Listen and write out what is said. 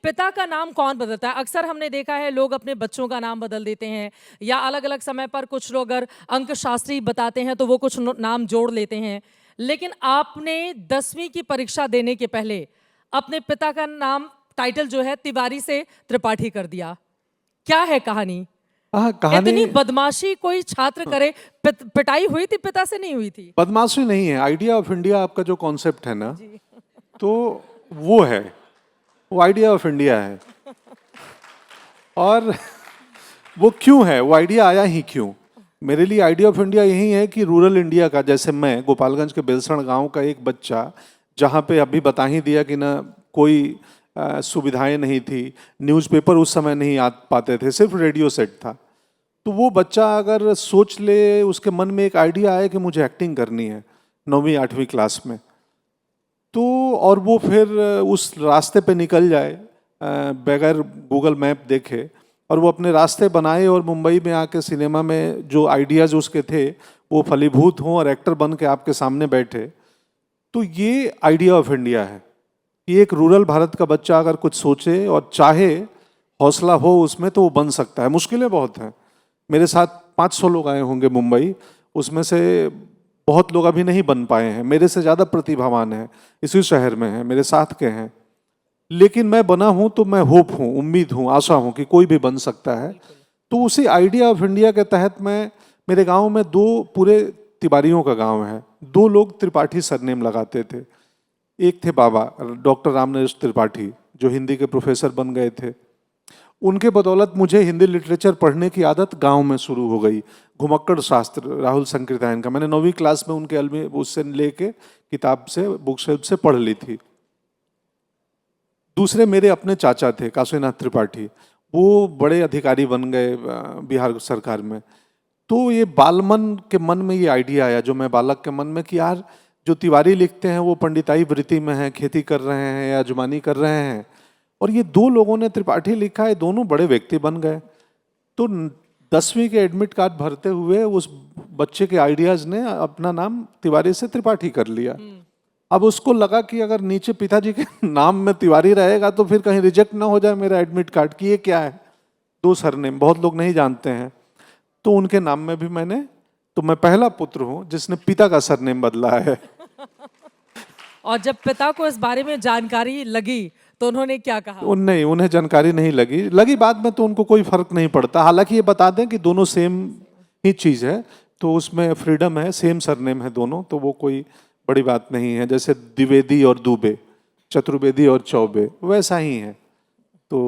पिता का नाम कौन बदलता है? अक्सर हमने देखा है लोग अपने बच्चों का नाम बदल देते हैं या अलग-अलग समय पर कुछ लोग अगर अंक शास्त्री बताते हैं तो वो कुछ नाम जोड़ लेते हैं। लेकिन आपने 10वीं की परीक्षा देने के पहले अपने पिता का नाम टाइटल जो है तिवारी से त्रिपाठी कर दिया। क्या है कहानी? हाँ, कहानी इतनी बदमाशी कोई छात्र करे, पिटाई हुई थी पिता से नहीं हुई थी? बदमाशी नहीं है। आइडिया ऑफ इंडिया आपका जो कॉन्सेप्ट है ना, जी। तो वो है, वो आइडिया ऑफ इंडिया है। और वो क्यों है, वो आइडिया आया ही क्यों? मेरे लिए आइडिया ऑफ इंडिया यही है कि रूरल इंडिया का, जैसे मैं गोपालगंज के बेलसण गांव का एक बच्चा, जहाँ पे अभी बता ही दिया कि ना कोई सुविधाएं नहीं थी, न्यूज़पेपर उस समय नहीं आ पाते थे, सिर्फ रेडियो सेट था। तो वो बच्चा अगर सोच ले, उसके मन में एक आइडिया आए कि मुझे एक्टिंग करनी है 9वीं 8वीं क्लास में, तो और वो फिर उस रास्ते पे निकल जाए बगैर गूगल मैप देखे, और वो अपने रास्ते बनाए और मुंबई में आके सिनेमा में जो आइडियाज़ उसके थे वो फलीभूत हों और एक्टर बन के आपके सामने बैठे, तो ये आइडिया ऑफ इंडिया है कि एक रूरल भारत का बच्चा अगर कुछ सोचे और चाहे, हौसला हो उसमें, तो वो बन सकता है। मुश्किलें बहुत हैं। मेरे साथ 500 लोग आए होंगे मुंबई, उसमें से बहुत लोग अभी नहीं बन पाए हैं, मेरे से ज़्यादा प्रतिभावान हैं, इसी शहर में हैं, मेरे साथ के हैं। लेकिन मैं बना हूं तो मैं होप हूं, उम्मीद हूं, आशा हूं कि कोई भी बन सकता है। तो उसी आइडिया ऑफ इंडिया के तहत मैं, मेरे गांव में दो पूरे तिवारियों का गांव है, दो लोग त्रिपाठी सरनेम लगाते थे। एक थे बाबा डॉक्टर रामनरेश त्रिपाठी, जो हिंदी के प्रोफेसर बन गए थे। उनके बदौलत मुझे हिंदी लिटरेचर पढ़ने की आदत गांव में शुरू हो गई। घुमक्कड़ शास्त्र राहुल संकीर्तन का मैंने 9वीं क्लास में उनके अलमी उससे लेके किताब से, बुक शेल्फ से पढ़ ली थी। दूसरे मेरे अपने चाचा थे काशीनाथ त्रिपाठी, वो बड़े अधिकारी बन गए बिहार सरकार में। तो ये बालमन के मन में ये आइडिया आया, जो मैं बालक के मन में, कि यार जो तिवारी लिखते हैं वो पंडिताई वृत्ति में हैं, खेती कर रहे हैं या अजमानी कर रहे हैं, और ये दो लोगों ने त्रिपाठी लिखा है, दोनों बड़े व्यक्ति बन गए। तो 10वीं के एडमिट कार्ड भरते हुए उस बच्चे के आइडियाज ने अपना नाम तिवारी से त्रिपाठी कर लिया। अब उसको लगा कि अगर नीचे पिताजी के नाम में तिवारी रहेगा तो फिर कहीं रिजेक्ट ना हो जाए मेरा एडमिट कार्ड कि ये क्या है, दो सरनेम, बहुत लोग नहीं जानते हैं। तो उनके नाम में भी मैंने, तो मैं पहला पुत्र हूं जिसने पिता का सरनेम बदला है। और जब पिता को इस बारे में जानकारी लगी तो उन्होंने क्या कहा? नहीं, उन्हें जानकारी नहीं लगी, लगी बाद में तो उनको कोई फर्क नहीं पड़ता। हालांकि ये बता दें कि दोनों सेम ही चीज है, तो उसमें फ्रीडम है, सेम सरनेम है दोनों, तो वो कोई बड़ी बात नहीं है। जैसे द्विवेदी और दुबे, चतुर्वेदी और चौबे, वैसा ही है। तो